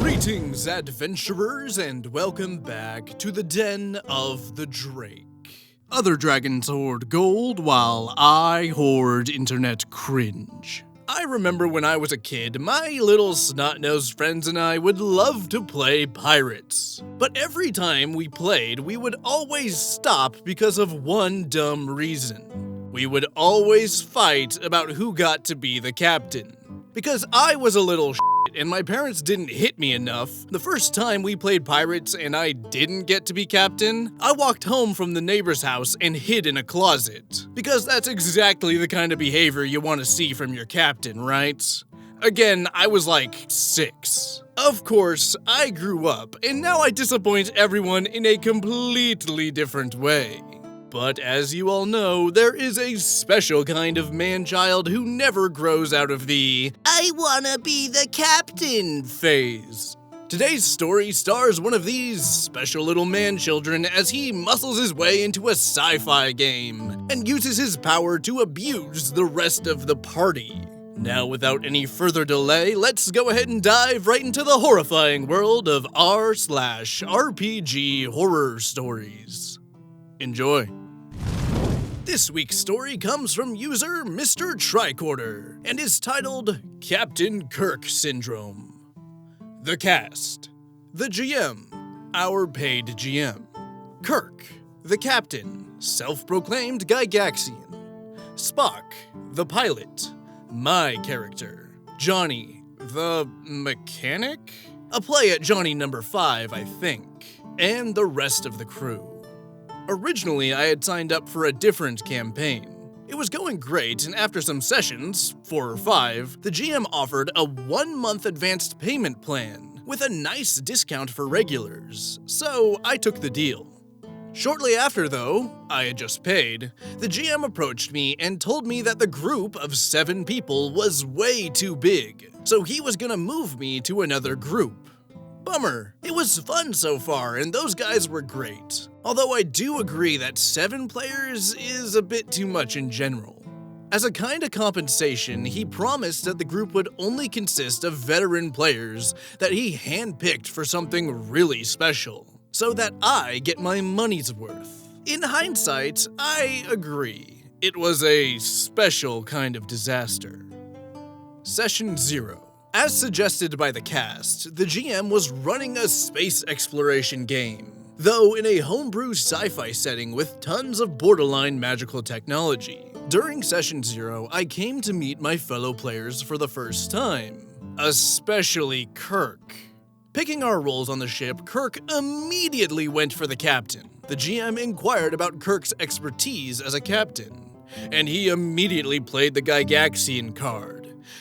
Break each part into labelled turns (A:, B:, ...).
A: Greetings, adventurers, and welcome back to the Den of the Drake. Other dragons hoard gold, while I hoard internet cringe. I remember when I was a kid, my little snot-nosed friends and I would love to play pirates. But every time we played, we would always stop because of one dumb reason. We would always fight about who got to be the captain. Because I was a little and my parents didn't hit me enough, the first time we played pirates and I didn't get to be captain, I walked home from the neighbor's house and hid in a closet. Because that's exactly the kind of behavior you want to see from your captain, right? Again, I was like 6. Of course, I grew up, and now I disappoint everyone in a completely different way. But as you all know, there is a special kind of man-child who never grows out of the "I wanna be the captain" phase. Today's story stars one of these special little man-children as he muscles his way into a sci-fi game and uses his power to abuse the rest of the party. Now, without any further delay, let's go ahead and dive right into the horrifying world of r/RPG-Horror-Stories. Enjoy. This week's story comes from user Mr. Tricorder and is titled Captain Kirk Syndrome. The cast: the GM, our paid GM. Kirk, the captain, self-proclaimed Gygaxian. Spock, the pilot, my character. Johnny, the mechanic? A play at Johnny number 5, I think. And the rest of the crew. Originally, I had signed up for a different campaign. It was going great, and after some sessions, 4 or 5, the GM offered a 1-month advanced payment plan with a nice discount for regulars, so I took the deal. Shortly after, though, I had just paid, the GM approached me and told me that the group of 7 people was way too big, so he was gonna move me to another group. Bummer. It was fun so far, and those guys were great. Although I do agree that 7 players is a bit too much in general. As a kind of compensation, he promised that the group would only consist of veteran players that he handpicked for something really special, so that I get my money's worth. In hindsight, I agree. It was a special kind of disaster. Session 0. As suggested by the cast, the GM was running a space exploration game, though in a homebrew sci-fi setting with tons of borderline magical technology. During Session 0, I came to meet my fellow players for the first time, especially Kirk. Picking our roles on the ship, Kirk immediately went for the captain. The GM inquired about Kirk's expertise as a captain, and he immediately played the Gygaxian card,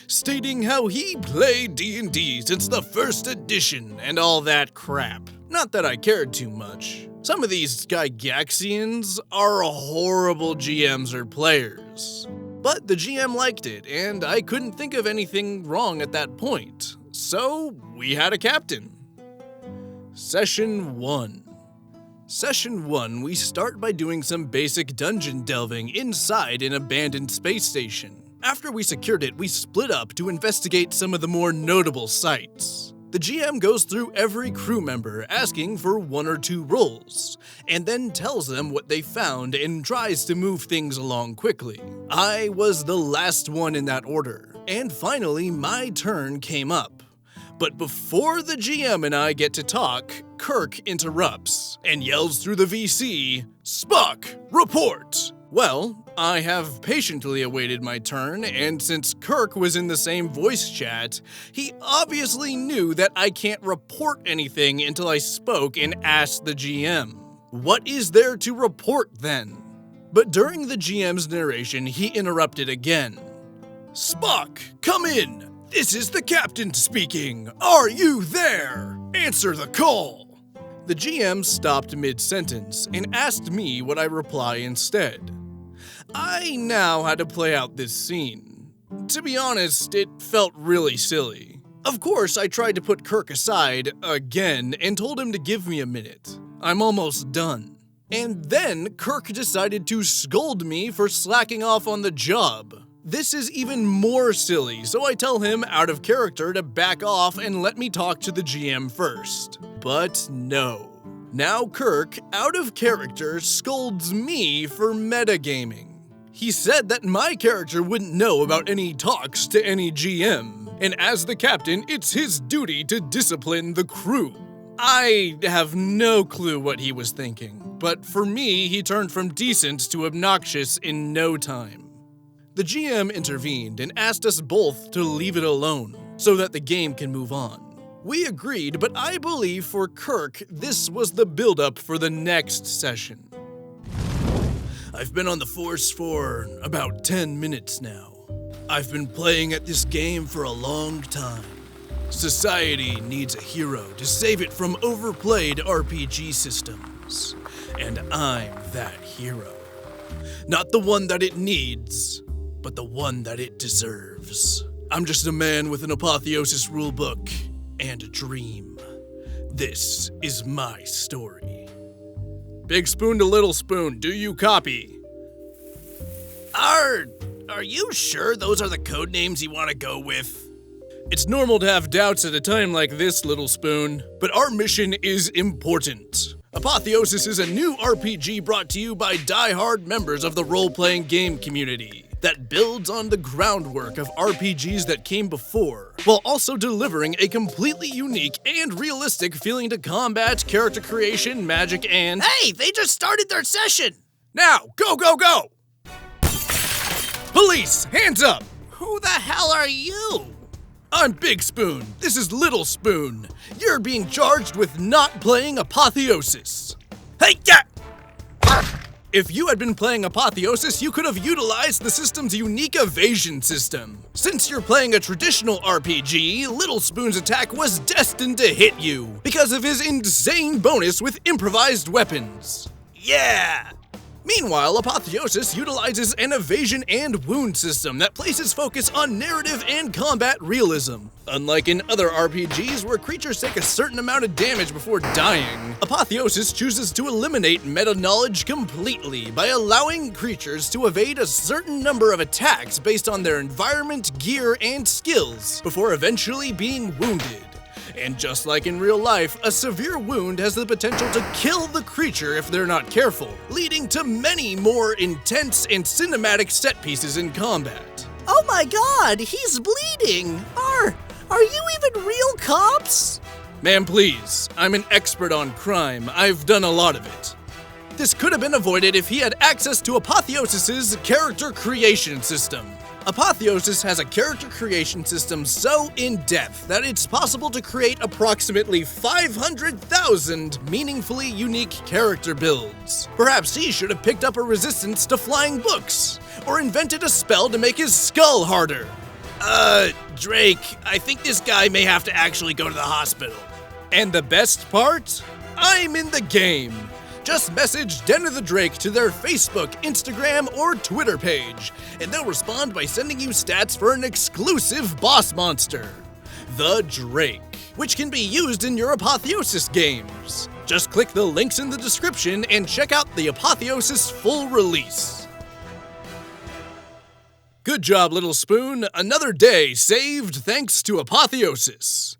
A: stating how he played D&D since the 1st edition and all that crap. Not that I cared too much. Some of these Gygaxians are horrible GMs or players. But the GM liked it, and I couldn't think of anything wrong at that point. So, we had a captain. Session 1. Session 1, we start by doing some basic dungeon delving inside an abandoned space station. After we secured it, we split up to investigate some of the more notable sites. The GM goes through every crew member, asking for 1 or 2 roles, and then tells them what they found and tries to move things along quickly. I was the last one in that order, and finally my turn came up. But before the GM and I get to talk, Kirk interrupts and yells through the VC, "Spock, report!" Well, I have patiently awaited my turn, and since Kirk was in the same voice chat, he obviously knew that I can't report anything until I spoke and asked the GM. What is there to report then? But during the GM's narration, he interrupted again. "Spock, come in! This is the captain speaking! Are you there? Answer the call!" The GM stopped mid-sentence and asked me what I reply instead. I now had to play out this scene. To be honest, it felt really silly. Of course, I tried to put Kirk aside again and told him to give me a minute. I'm almost done. And then Kirk decided to scold me for slacking off on the job. This is even more silly, so I tell him out of character to back off and let me talk to the GM first. But no. Now Kirk, out of character, scolds me for metagaming. He said that my character wouldn't know about any talks to any GM, and as the captain, it's his duty to discipline the crew. I have no clue what he was thinking, but for me, he turned from decent to obnoxious in no time. The GM intervened and asked us both to leave it alone so that the game can move on. We agreed, but I believe for Kirk, this was the build-up for the next session. I've been on the force for about 10 minutes now. I've been playing at this game for a long time. Society needs a hero to save it from overplayed RPG systems, and I'm that hero. Not the one that it needs, but the one that it deserves. I'm just a man with an apotheosis rulebook and a dream. This is my story. Big Spoon to Little Spoon, do you copy? Are you sure those are the code names you want to go with? It's normal to have doubts at a time like this, Little Spoon, but our mission is important. Apotheosis is a new RPG brought to you by die-hard members of the role-playing game community that builds on the groundwork of RPGs that came before, while also delivering a completely unique and realistic feeling to combat, character creation, magic, and— Hey, they just started their session! Now, go, go, go! Police, hands up! Who the hell are you? I'm Big Spoon. This is Little Spoon. You're being charged with not playing Apotheosis. Hey, yeah! If you had been playing Apotheosis, you could have utilized the system's unique evasion system. Since you're playing a traditional RPG, Little Spoon's attack was destined to hit you because of his insane bonus with improvised weapons. Yeah! Meanwhile, Apotheosis utilizes an evasion and wound system that places focus on narrative and combat realism. Unlike in other RPGs where creatures take a certain amount of damage before dying, Apotheosis chooses to eliminate meta-knowledge completely by allowing creatures to evade a certain number of attacks based on their environment, gear, and skills before eventually being wounded. And just like in real life, a severe wound has the potential to kill the creature if they're not careful, leading to many more intense and cinematic set pieces in combat.
B: Oh my god, he's bleeding! Are you even real cops?
A: Ma'am, please. I'm an expert on crime. I've done a lot of it. This could have been avoided if he had access to Apotheosis's character creation system. Apotheosis has a character creation system so in-depth that it's possible to create approximately 500,000 meaningfully unique character builds. Perhaps he should have picked up a resistance to flying books, or invented a spell to make his skull harder. Drake, I think this guy may have to actually go to the hospital. And the best part? I'm in the game. Just message Den of the Drake to their Facebook, Instagram, or Twitter page, and they'll respond by sending you stats for an exclusive boss monster, the Drake, which can be used in your Apotheosis games. Just click the links in the description and check out the Apotheosis full release. Good job, Little Spoon. Another day saved thanks to Apotheosis.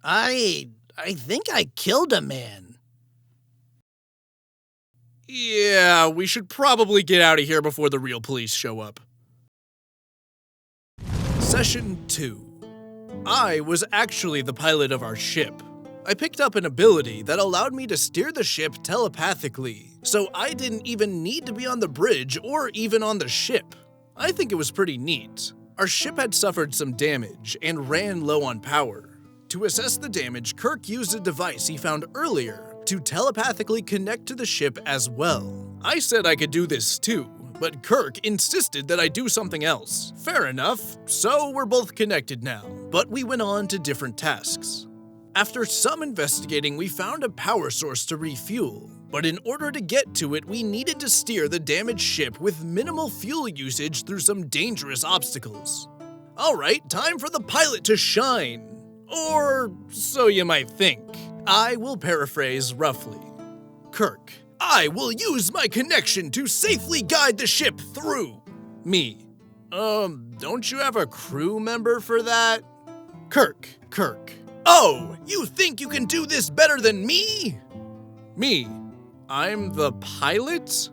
B: I think I killed a man.
A: Yeah, we should probably get out of here before the real police show up. Session 2. I was actually the pilot of our ship. I picked up an ability that allowed me to steer the ship telepathically, so I didn't even need to be on the bridge or even on the ship. I think it was pretty neat. Our ship had suffered some damage and ran low on power. To assess the damage, Kirk used a device he found earlier to telepathically connect to the ship as well. I said I could do this too, but Kirk insisted that I do something else. Fair enough, so we're both connected now, but we went on to different tasks. After some investigating, we found a power source to refuel, but in order to get to it, we needed to steer the damaged ship with minimal fuel usage through some dangerous obstacles. Alright, time for the pilot to shine. Or so you might think. I will paraphrase roughly. Kirk, I will use my connection to safely guide the ship through. Me. Don't you have a crew member for that? Kirk. Oh, you think you can do this better than me? Me? I'm the pilot?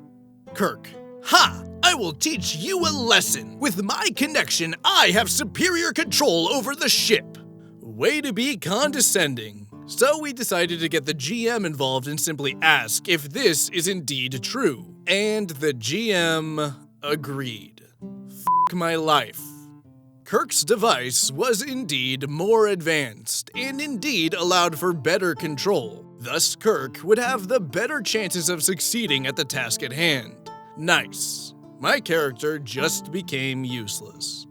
A: Kirk. Ha! I will teach you a lesson. With my connection, I have superior control over the ship. Way to be condescending. So we decided to get the GM involved and simply ask if this is indeed true. And the GM agreed. F my life. Kirk's device was indeed more advanced, and indeed allowed for better control. Thus, Kirk would have the better chances of succeeding at the task at hand. Nice. My character just became useless.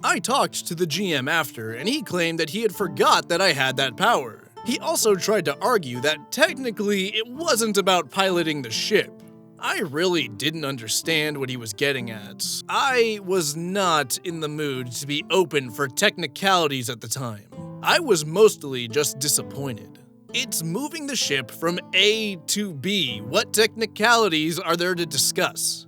A: I talked to the GM after, and he claimed that he had forgot that I had that power. He also tried to argue that technically it wasn't about piloting the ship. I really didn't understand what he was getting at. I was not in the mood to be open for technicalities at the time. I was mostly just disappointed. It's moving the ship from A to B. What technicalities are there to discuss?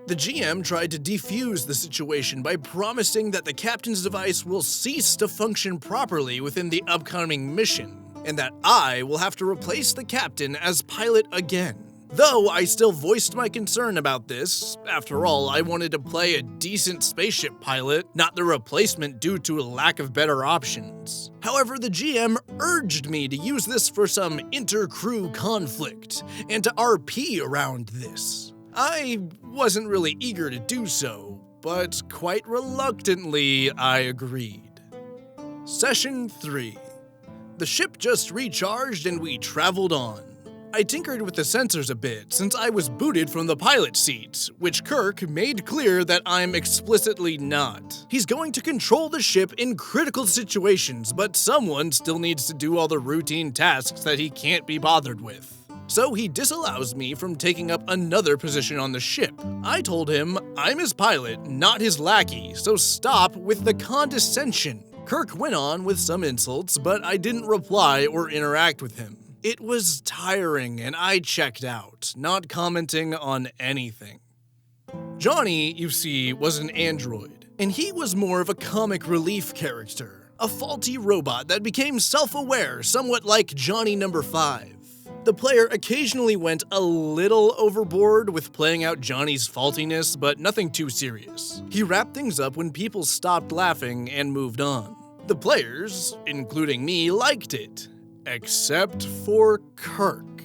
A: The GM tried to defuse the situation by promising that the captain's device will cease to function properly within the upcoming mission, and that I will have to replace the captain as pilot again. Though I still voiced my concern about this. After all, I wanted to play a decent spaceship pilot, not the replacement due to a lack of better options. However, the GM urged me to use this for some inter-crew conflict, and to RP around this. I wasn't really eager to do so, but quite reluctantly, I agreed. Session 3. The ship just recharged and we traveled on. I tinkered with the sensors a bit since I was booted from the pilot seat, which Kirk made clear that I'm explicitly not. He's going to control the ship in critical situations, but someone still needs to do all the routine tasks that he can't be bothered with. So he disallows me from taking up another position on the ship. I told him I'm his pilot, not his lackey, so stop with the condescension. Kirk went on with some insults, but I didn't reply or interact with him. It was tiring and I checked out, not commenting on anything. Johnny, you see, was an android, and he was more of a comic relief character, a faulty robot that became self-aware, somewhat like Johnny number 5. The player occasionally went a little overboard with playing out Johnny's faultiness, but nothing too serious. He wrapped things up when people stopped laughing and moved on. The players, including me, liked it. Except for Kirk.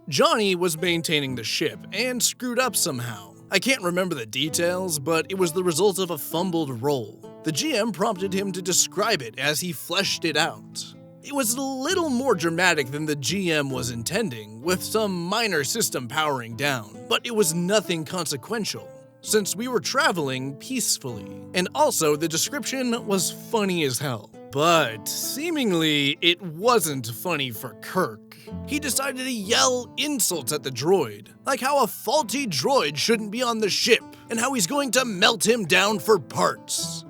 A: Johnny was maintaining the ship and screwed up somehow. I can't remember the details, but it was the result of a fumbled roll. The GM prompted him to describe it as he fleshed it out. It was a little more dramatic than the GM was intending, with some minor system powering down, but it was nothing consequential, since we were traveling peacefully. And also, the description was funny as hell. But seemingly, it wasn't funny for Kirk. He decided to yell insults at the droid, like how a faulty droid shouldn't be on the ship, and how he's going to melt him down for parts.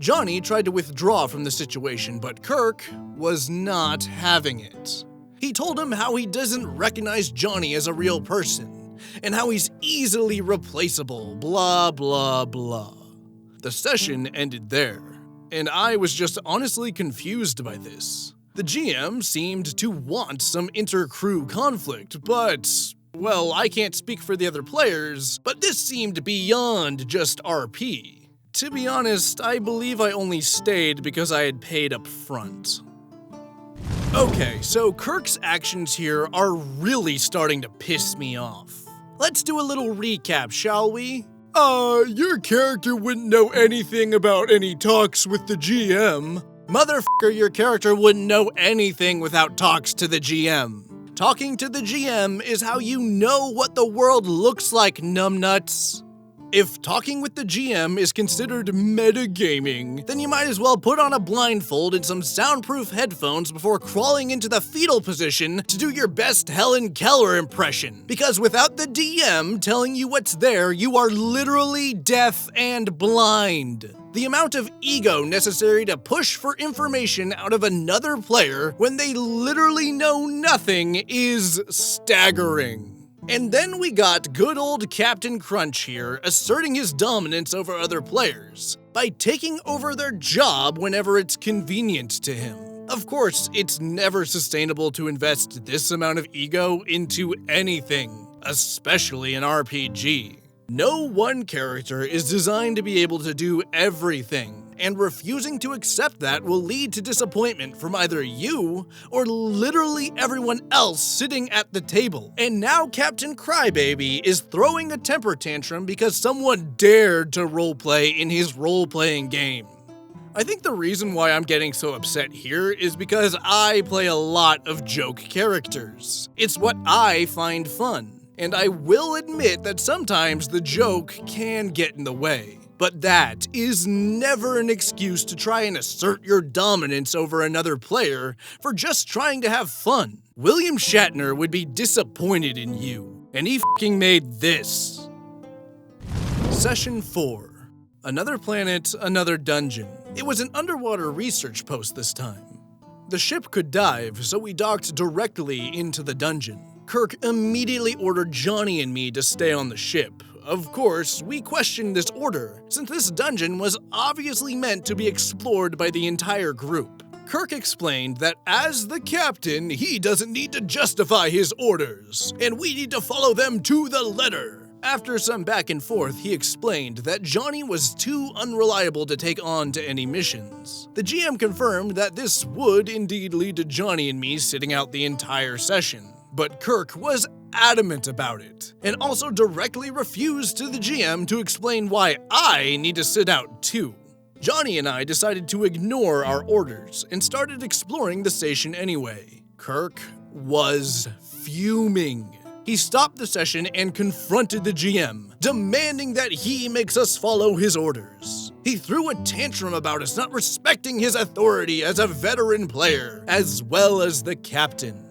A: Johnny tried to withdraw from the situation, but Kirk was not having it. He told him how he doesn't recognize Johnny as a real person, and how he's easily replaceable, blah blah blah. The session ended there. And I was just honestly confused by this. The GM seemed to want some inter-crew conflict, but, well, I can't speak for the other players, but this seemed beyond just RP. To be honest, I believe I only stayed because I had paid up front. Okay, so Kirk's actions here are really starting to piss me off. Let's do a little recap, shall we? Your character wouldn't know anything about any talks with the GM. Motherfucker, your character wouldn't know anything without talks to the GM. Talking to the GM is how you know what the world looks like, numbnuts. If talking with the GM is considered metagaming, then you might as well put on a blindfold and some soundproof headphones before crawling into the fetal position to do your best Helen Keller impression. Because without the DM telling you what's there, you are literally deaf and blind. The amount of ego necessary to push for information out of another player when they literally know nothing is staggering. And then we got good old Captain Crunch here asserting his dominance over other players by taking over their job whenever it's convenient to him. Of course, it's never sustainable to invest this amount of ego into anything, especially an RPG. No one character is designed to be able to do everything, and refusing to accept that will lead to disappointment from either you or literally everyone else sitting at the table. And now Captain Crybaby is throwing a temper tantrum because someone dared to roleplay in his role-playing game. I think the reason why I'm getting so upset here is because I play a lot of joke characters. It's what I find fun. And I will admit that sometimes the joke can get in the way. But that is never an excuse to try and assert your dominance over another player for just trying to have fun. William Shatner would be disappointed in you, and he f***ing made this. Session 4. Another planet, another dungeon. It was an underwater research post this time. The ship could dive, so we docked directly into the dungeon. Kirk immediately ordered Johnny and me to stay on the ship. Of course, we questioned this order, since this dungeon was obviously meant to be explored by the entire group. Kirk explained that as the captain, he doesn't need to justify his orders, and we need to follow them to the letter. After some back and forth, he explained that Johnny was too unreliable to take on to any missions. The GM confirmed that this would indeed lead to Johnny and me sitting out the entire session. But Kirk was adamant about it, and also directly refused to the GM to explain why I need to sit out too. Johnny and I decided to ignore our orders and started exploring the station anyway. Kirk was fuming. He stopped the session and confronted the GM, demanding that he makes us follow his orders. He threw a tantrum about us not respecting his authority as a veteran player, as well as the captain.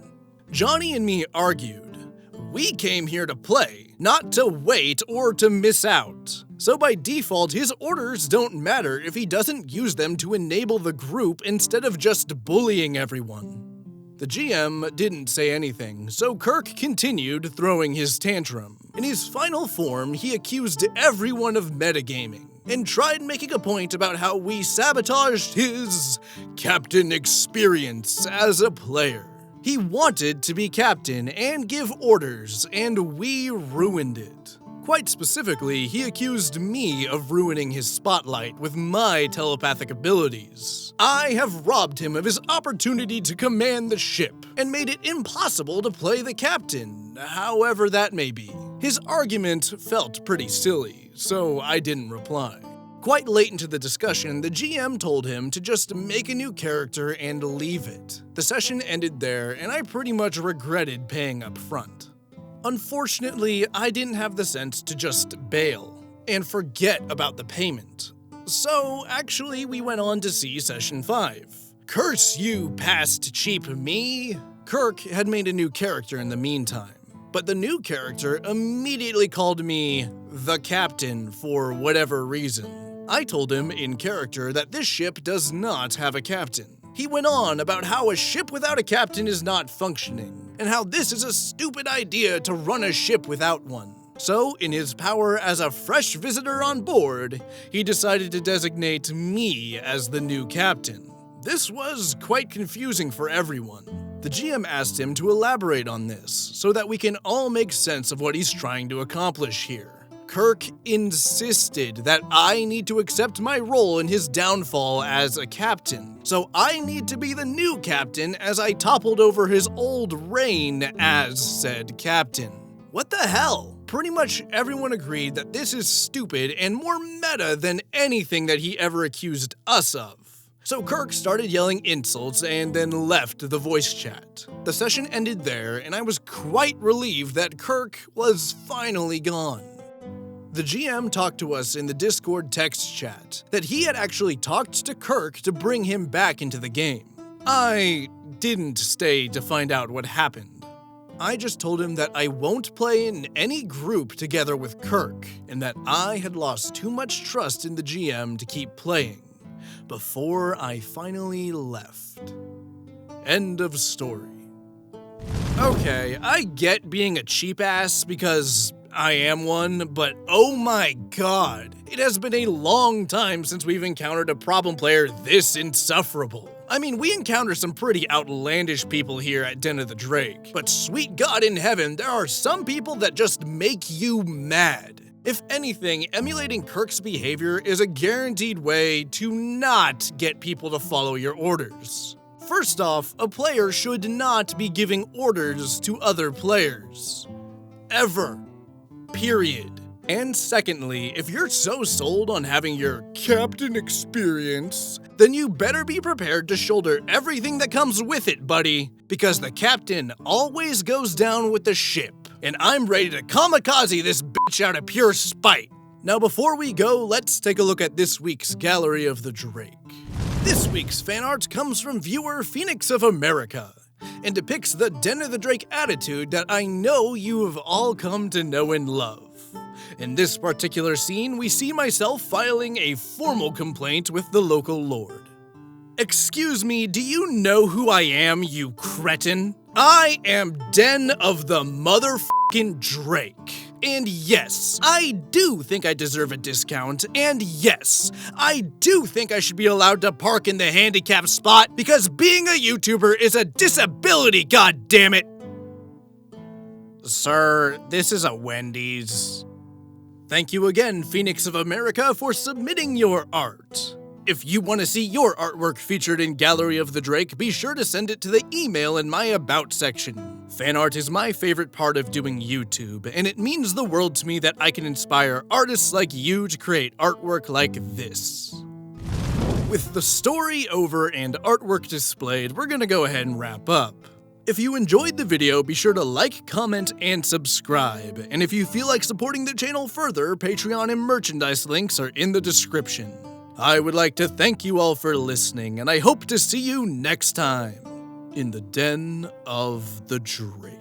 A: Johnny and me argued. We came here to play, not to wait or to miss out. So by default, his orders don't matter if he doesn't use them to enable the group instead of just bullying everyone. The GM didn't say anything, so Kirk continued throwing his tantrum. In his final form, he accused everyone of metagaming and tried making a point about how we sabotaged his captain experience as a player. He wanted to be captain and give orders, and we ruined it. Quite specifically, he accused me of ruining his spotlight with my telepathic abilities. I have robbed him of his opportunity to command the ship, and made it impossible to play the captain, however that may be. His argument felt pretty silly, so I didn't reply. Quite late into the discussion, the GM told him to just make a new character and leave it. The session ended there, and I pretty much regretted paying up front. Unfortunately, I didn't have the sense to just bail and forget about the payment. So, actually, we went on to see Session 5. Curse you, past cheap me! Kirk had made a new character in the meantime, but the new character immediately called me the captain for whatever reason. I told him in character that this ship does not have a captain. He went on about how a ship without a captain is not functioning, and how this is a stupid idea to run a ship without one. So, in his power as a fresh visitor on board, he decided to designate me as the new captain. This was quite confusing for everyone. The GM asked him to elaborate on this, so that we can all make sense of what he's trying to accomplish here. Kirk insisted that I need to accept my role in his downfall as a captain, so I need to be the new captain as I toppled over his old reign as said captain. What the hell? Pretty much everyone agreed that this is stupid and more meta than anything that he ever accused us of. So Kirk started yelling insults and then left the voice chat. The session ended there, and I was quite relieved that Kirk was finally gone. The GM talked to us in the Discord text chat that he had actually talked to Kirk to bring him back into the game. I didn't stay to find out what happened. I just told him that I won't play in any group together with Kirk, and that I had lost too much trust in the GM to keep playing, before I finally left. End of story. Okay, I get being a cheap ass because I am one, but oh my god, it has been a long time since we've encountered a problem player this insufferable. I mean, we encounter some pretty outlandish people here at Den of the Drake, but sweet God in heaven, there are some people that just make you mad. If anything, emulating Kirk's behavior is a guaranteed way to not get people to follow your orders. First off, a player should not be giving orders to other players. Ever. Period. And secondly, if you're so sold on having your captain experience, then you better be prepared to shoulder everything that comes with it, buddy, because the captain always goes down with the ship, and I'm ready to kamikaze this bitch out of pure spite. Now before we go, let's take a look at this week's Gallery of the Drake. This week's fan art comes from viewer Phoenix of America, and depicts the Den of the Drake attitude that I know you have all come to know and love. In this particular scene, we see myself filing a formal complaint with the local lord. Excuse me, do you know who I am, you cretin? I am Den of the motherfucking Drake. And yes, I do think I deserve a discount, and yes, I do think I should be allowed to park in the handicapped spot because being a YouTuber is a disability, goddammit! Sir, this is a Wendy's. Thank you again, Phoenix of America, for submitting your art. If you want to see your artwork featured in Gallery of the Drake, be sure to send it to the email in my About section. Fan art is my favorite part of doing YouTube, and it means the world to me that I can inspire artists like you to create artwork like this. With the story over and artwork displayed, we're gonna go ahead and wrap up. If you enjoyed the video, be sure to like, comment, and subscribe. And if you feel like supporting the channel further, Patreon and merchandise links are in the description. I would like to thank you all for listening, and I hope to see you next time in the Den of the Drake.